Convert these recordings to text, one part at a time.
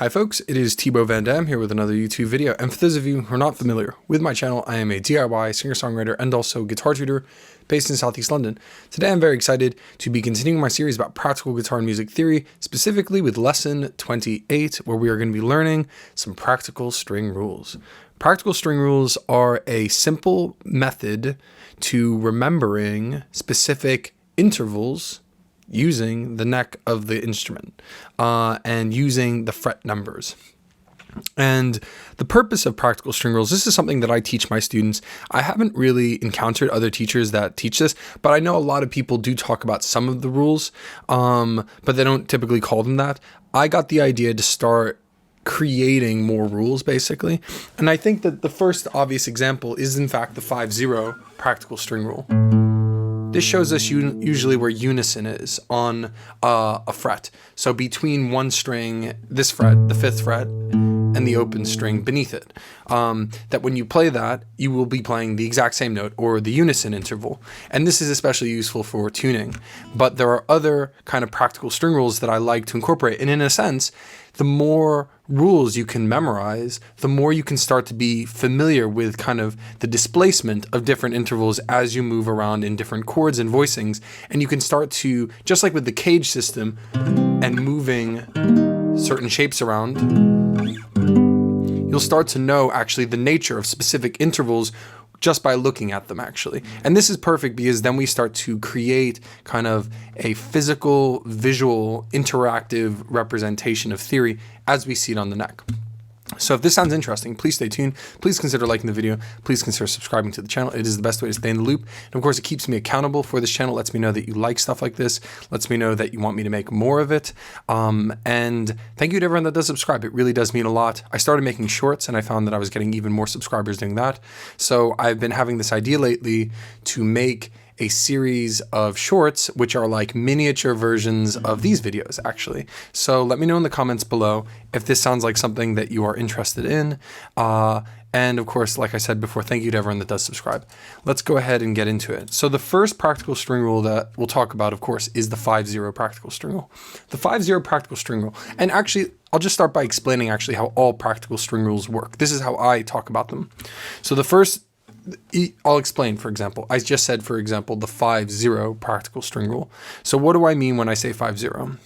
Hi folks, it is Thibaut Van Dam here with another YouTube video, and for those of you who are not familiar with my channel, I am a DIY singer-songwriter and also guitar tutor based in Southeast London. Today I'm very excited to be continuing my series about practical guitar and music theory, specifically with lesson 28, where we are going to be learning some practical string rules. Practical string rules are a simple method to remembering specific intervals using the neck of the instrument and using the fret numbers. And the purpose of practical string rules, this is something that I teach my students. I haven't really encountered other teachers that teach this, but I know a lot of people do talk about some of the rules, but they don't typically call them that. I got the idea to start creating more rules, basically. And I think that the first obvious example is, in fact, the 5-0 practical string rule. This shows us usually where unison is on a fret. So between one string, this fret, the 5th fret, and the open string beneath it. That when you play that, you will be playing the exact same note, or the unison interval. And this is especially useful for tuning. But there are other kind of practical string rules that I like to incorporate. And in a sense, the more rules you can memorize, the more you can start to be familiar with kind of the displacement of different intervals as you move around in different chords and voicings. And you can start to, just like with the cage system and moving certain shapes around, you'll start to know actually the nature of specific intervals just by looking at them, actually. And this is perfect because then we start to create kind of a physical, visual, interactive representation of theory as we see it on the neck. So if this sounds interesting, please stay tuned. Please consider liking the video. Please consider subscribing to the channel. It is the best way to stay in the loop. And of course, it keeps me accountable for this channel. Lets me know that you like stuff like this. Lets me know that you want me to make more of it. And thank you to everyone that does subscribe. It really does mean a lot. I started making shorts and I found that I was getting even more subscribers doing that. So I've been having this idea lately to make a series of shorts, which are like miniature versions of these videos, actually. So let me know in the comments below if this sounds like something that you are interested in. And of course, like I said before, thank you to everyone that does subscribe. Let's go ahead and get into it. So the first practical string rule that we'll talk about, of course, is the 5-0 practical string rule. The 5-0 practical string rule, and actually, I'll just start by explaining actually how all practical string rules work. This is how I talk about them. So the first, I'll explain, for example. I just said, for example, the 5-0 practical string rule. So what do I mean when I say 5-0?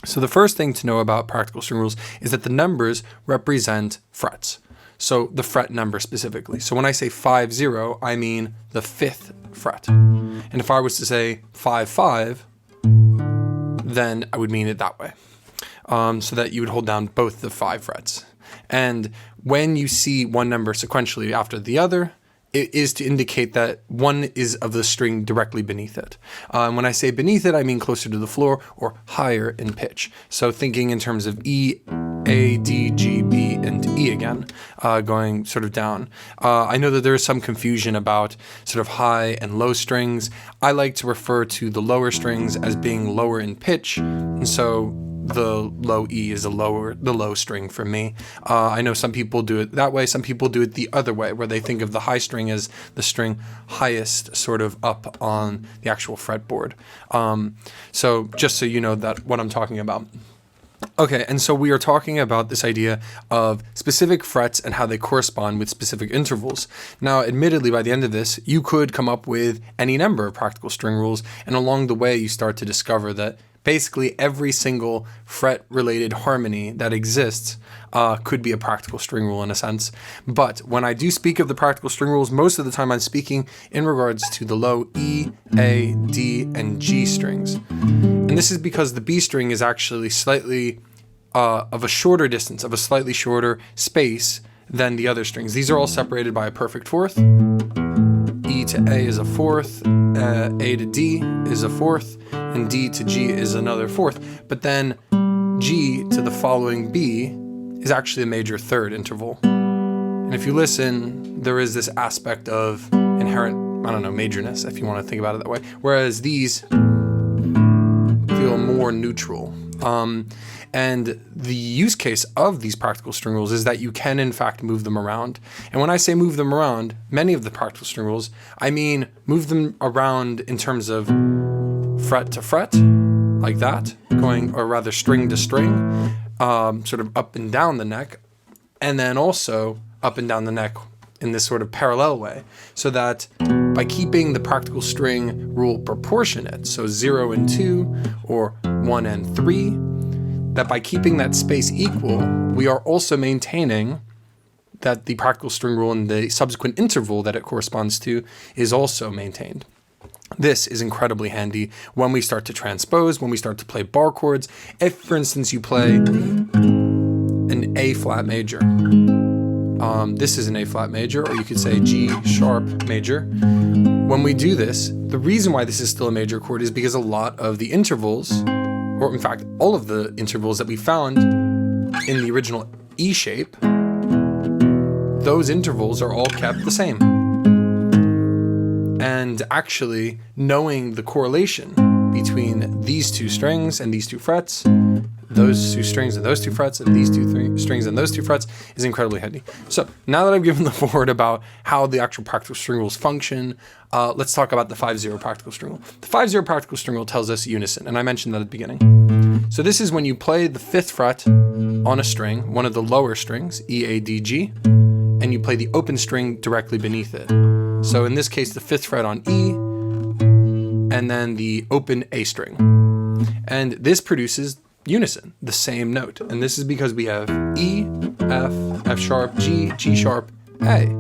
So the first thing to know about practical string rules is that the numbers represent frets. So the fret number specifically. So when I say 5-0, I mean the 5th fret. And if I was to say 5-5, then I would mean it that way. So that you would hold down both the 5 frets. And when you see one number sequentially after the other, it is to indicate that one is of the string directly beneath it. And when I say beneath it, I mean closer to the floor or higher in pitch. So thinking in terms of E, A, D, G, B, and E again, going sort of down. I know that there is some confusion about sort of high and low strings. I like to refer to the lower strings as being lower in pitch, and so the low E is the low string for me. I know some people do it that way. Some people do it the other way, where they think of the high string as the string highest sort of up on the actual fretboard. So just so you know that what I'm talking about. Okay, and so we are talking about this idea of specific frets and how they correspond with specific intervals. Now, admittedly, by the end of this, you could come up with any number of practical string rules, and along the way, you start to discover that basically every single fret-related harmony that exists could be a practical string rule in a sense. But when I do speak of the practical string rules, most of the time I'm speaking in regards to the low E, A, D, and G strings. And this is because the B string is actually slightly of a shorter distance, of a slightly shorter space than the other strings. These are all separated by a perfect fourth. E to A is a fourth, A to D is a fourth, and D to G is another fourth. But then G to the following B is actually a major third interval. And if you listen, there is this aspect of inherent, I don't know, majorness, if you want to think about it that way. Whereas these feel more neutral. And the use case of these practical string rules is that you can in fact move them around. And when I say move them around, many of the practical string rules, I mean move them around in terms of fret to fret, like that, going, or rather string to string, sort of up and down the neck, and then also up and down the neck in this sort of parallel way, so that by keeping the practical string rule proportionate, so 0 and 2 or 1 and 3, that by keeping that space equal, we are also maintaining that the practical string rule and the subsequent interval that it corresponds to is also maintained. This is incredibly handy when we start to transpose, when we start to play bar chords. If, for instance, you play an A flat major, this is an A flat major, or you could say G sharp major. When we do this, the reason why this is still a major chord is because a lot of the intervals, or in fact, all of the intervals that we found in the original E shape, those intervals are all kept the same. And actually, knowing the correlation between these two strings and these two frets, those two strings and those two frets, and these two strings and those two frets is incredibly handy. So now that I've given the forward about how the actual practical string rules function, let's talk about the 5/0 practical string rule. The 5/0 practical string rule tells us unison, and I mentioned that at the beginning. So this is when you play the 5th fret on a string, one of the lower strings, E, A, D, G, and you play the open string directly beneath it. So in this case, the 5th fret on E, and then the open A string. And this produces unison, the same note. And this is because we have E, F, F sharp, G, G sharp, A.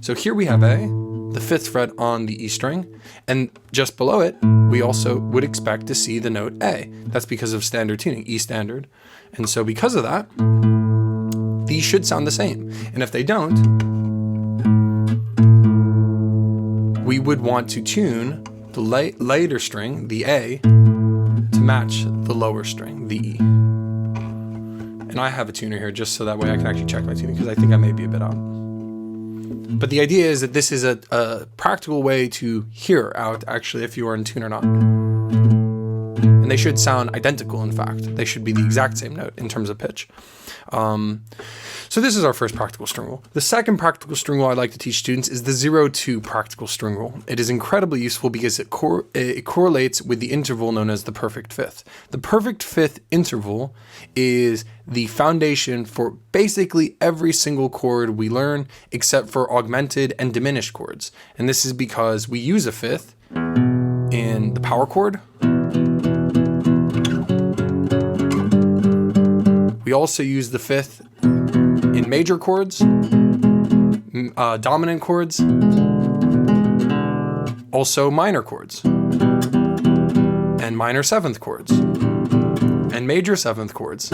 So here we have A, the 5th fret on the E string, and just below it, we also would expect to see the note A. That's because of standard tuning, E standard. And so because of that, these should sound the same. And if they don't, we would want to tune the later string, the A, to match the lower string, the E. And I have a tuner here just so that way I can actually check my tuning, because I think I may be a bit out. But the idea is that this is a practical way to hear out actually if you are in tune or not. And they should sound identical, in fact. They should be the exact same note in terms of pitch. So this is our first practical string rule. The second practical string rule I'd like to teach students is the 0-2 practical string rule. It is incredibly useful because it correlates with the interval known as the perfect fifth. The perfect fifth interval is the foundation for basically every single chord we learn except for augmented and diminished chords. And this is because we use a fifth in the power chord. We also use the fifth in major chords, dominant chords, also minor chords, and minor seventh chords, and major seventh chords.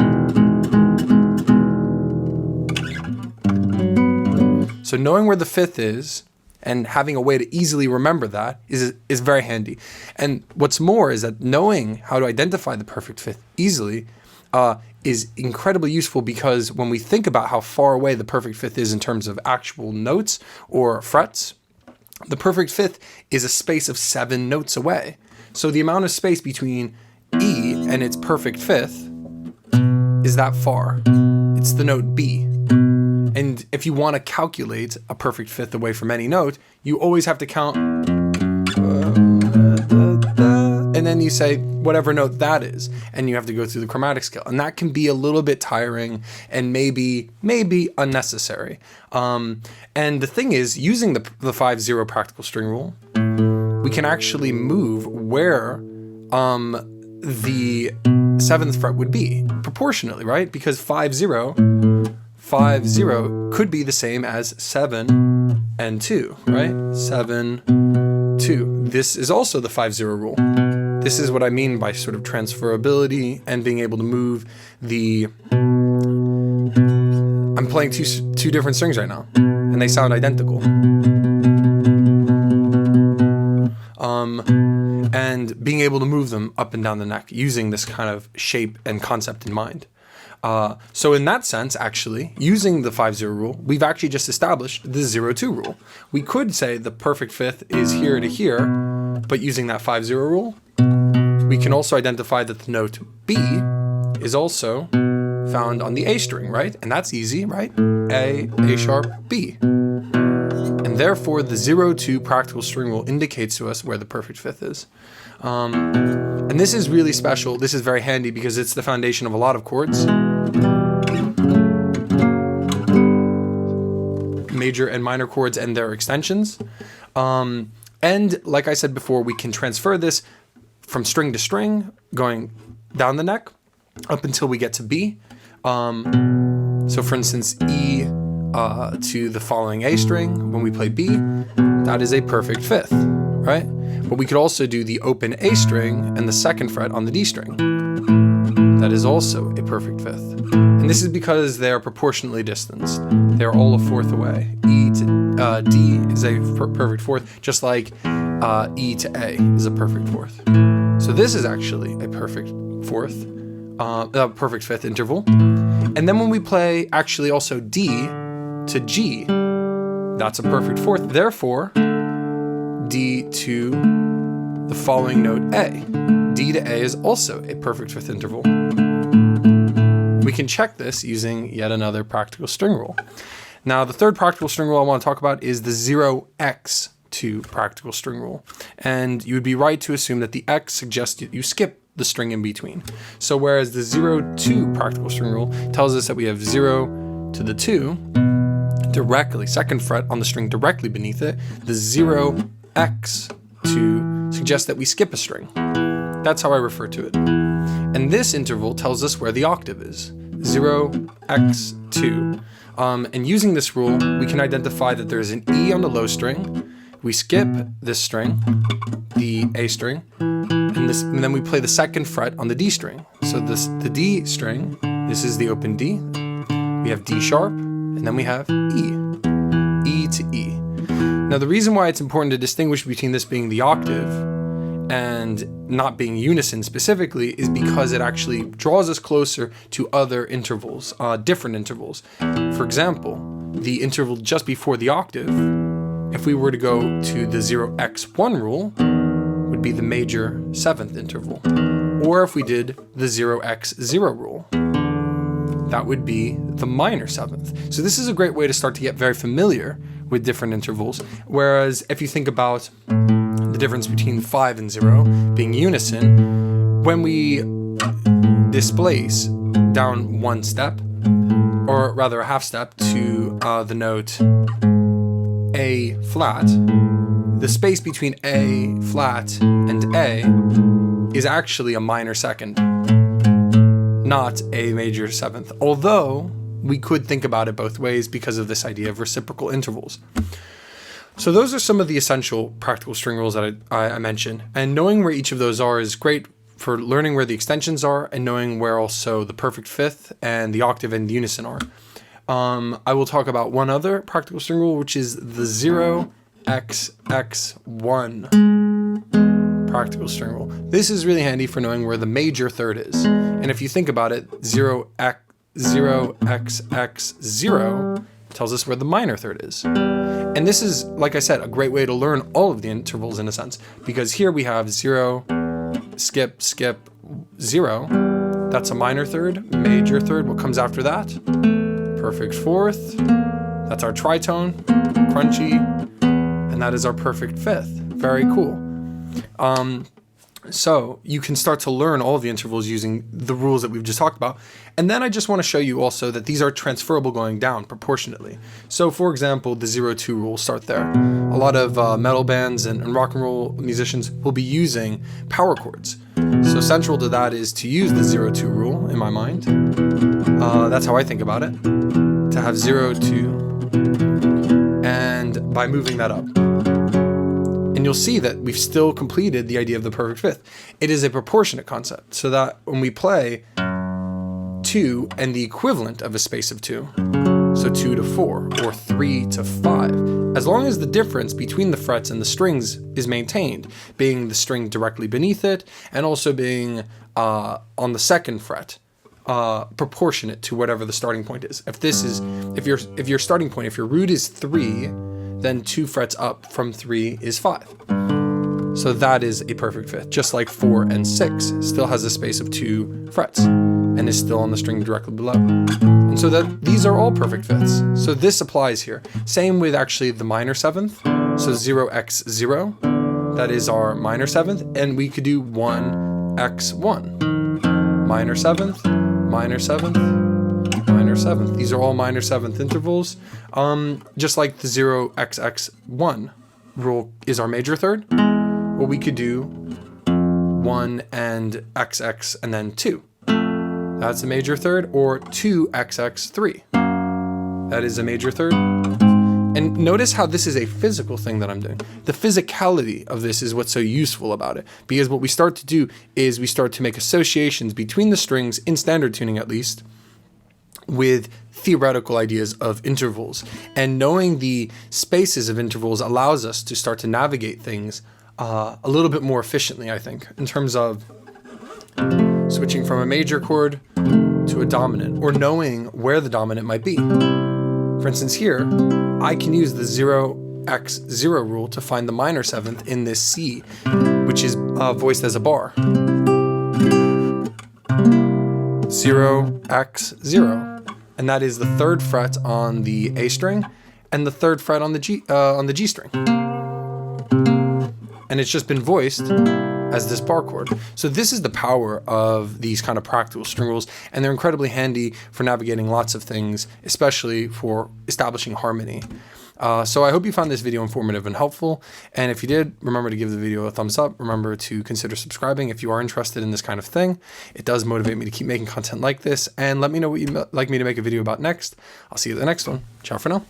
So knowing where the fifth is and having a way to easily remember that is very handy. And what's more is that knowing how to identify the perfect fifth easily is incredibly useful, because when we think about how far away the perfect fifth is in terms of actual notes or frets, the perfect fifth is a space of 7 notes away. So the amount of space between E and its perfect fifth is that far. It's the note B. And if you want to calculate a perfect fifth away from any note, you always have to count, and then you say whatever note that is, and you have to go through the chromatic scale, and that can be a little bit tiring and maybe unnecessary. And the thing is, using the 5/0 practical string rule, we can actually move where the 7th fret would be proportionately, right? Because 5/0 could be the same as 7 and 2, right? 7, 2. This is also the 5/0 rule. This is what I mean by sort of transferability and being able to move the... I'm playing two different strings right now, and they sound identical. And being able to move them up and down the neck using this kind of shape and concept in mind. So in that sense, actually, using the 5/0 rule, we've actually just established the 0-2 rule. We could say the perfect fifth is here to here, but using that 5/0 rule, we can also identify that the note B is also found on the A string, right? And that's easy, right? A sharp, B. And therefore, the 0-2 practical string rule indicates to us where the perfect fifth is. And this is really special. This is very handy because it's the foundation of a lot of chords. major and minor chords and their extensions. And like I said before, we can transfer this from string to string, going down the neck up until we get to B. So for instance, E to the following A string, when we play B, that is a perfect fifth, right? But we could also do the open A string and the second fret on the D string. That is also a perfect fifth. And this is because they are proportionately distanced. They are all a fourth away. E to D is a perfect fourth, just like E to A is a perfect fourth. So this is actually a perfect fourth, perfect fifth interval. And then when we play actually also D to G, that's a perfect fourth. Therefore, D to the following note A. D to A is also a perfect fifth interval. We can check this using yet another practical string rule. Now, the third practical string rule I want to talk about is the 0x2 practical string rule. And you would be right to assume that the x suggests you skip the string in between. So whereas the 0-2 practical string rule tells us that we have 0 to the 2 directly, second fret on the string directly beneath it, the 0x2 suggests that we skip a string. That's how I refer to it. And this interval tells us where the octave is, 0x2. And using this rule, we can identify that there's an E on the low string. We skip this string, the A string, and then we play the second fret on the D string. So the D string, this is the open D. We have D sharp, and then we have E, E to E. Now the reason why it's important to distinguish between this being the octave and not being unison specifically is because it actually draws us closer to other intervals, different intervals. For example, the interval just before the octave, if we were to go to the 0x1 rule, would be the major seventh interval. Or if we did the 0x0 rule, that would be the minor seventh. So this is a great way to start to get very familiar with different intervals. Whereas if you think about the difference between 5 and 0 being unison, when we displace down one step, or rather a half step to the note A flat, the space between A flat and A is actually a minor second, not a major seventh. Although we could think about it both ways because of this idea of reciprocal intervals. So those are some of the essential practical string rules that I mentioned. And knowing where each of those are is great for learning where the extensions are and knowing where also the perfect fifth and the octave and the unison are. I will talk about one other practical string rule, which is the 0xx1 practical string rule. This is really handy for knowing where the major third is. And if you think about it, 0xx0 tells us where the minor third is. And this is, like I said, a great way to learn all of the intervals in a sense, because here we have 0, skip, skip, 0. That's a minor third, major third. What comes after that? Perfect fourth. That's our tritone, crunchy, and that is our perfect fifth. Very cool. So you can start to learn all of the intervals using the rules that we've just talked about. And then I just want to show you also that these are transferable going down proportionately. So for example, the 0-2 rule, start there. A lot of metal bands and rock and roll musicians will be using power chords. So central to that is to use the 0-2 rule in my mind. That's how I think about it. To have 0-2 and by moving that up. And you'll see that we've still completed the idea of the perfect fifth. It is a proportionate concept, so that when we play 2 and the equivalent of a space of 2, so 2 to 4 or 3 to 5, as long as the difference between the frets and the strings is maintained, being the string directly beneath it and also being on the second fret, proportionate to whatever the starting point is. If your starting point, if your root is 3, then 2 frets up from 3 is 5. So that is a perfect fifth, just like 4 and 6 still has a space of 2 frets and is still on the string directly below. And so that these are all perfect fifths. So this applies here. Same with actually the minor seventh. So 0x0, that is our minor seventh, and we could do 1x1. Minor seventh, minor seventh, minor seventh. These are all minor seventh intervals, just like the 0xx1 rule is our major third. Well, we could do 1 and xx and then 2. That's a major third, or 2xx3. That is a major third. And notice how this is a physical thing that I'm doing. The physicality of this is what's so useful about it, because what we start to do is we start to make associations between the strings, in standard tuning at least, with theoretical ideas of intervals. And knowing the spaces of intervals allows us to start to navigate things a little bit more efficiently, I think, in terms of switching from a major chord to a dominant, or knowing where the dominant might be. For instance, here, I can use the 0x0 rule to find the minor seventh in this C, which is voiced as a bar. 0x0, and that is the 3rd fret on the A string and the 3rd fret on the G string. And it's just been voiced as this bar chord. So this is the power of these kind of practical string rules, and they're incredibly handy for navigating lots of things, especially for establishing harmony. So I hope you found this video informative and helpful, and if you did, remember to give the video a thumbs up. Remember to consider subscribing if you are interested in this kind of thing. It does motivate me to keep making content like this, and let me know what you'd like me to make a video about next. I'll see you at the next one. Ciao for now.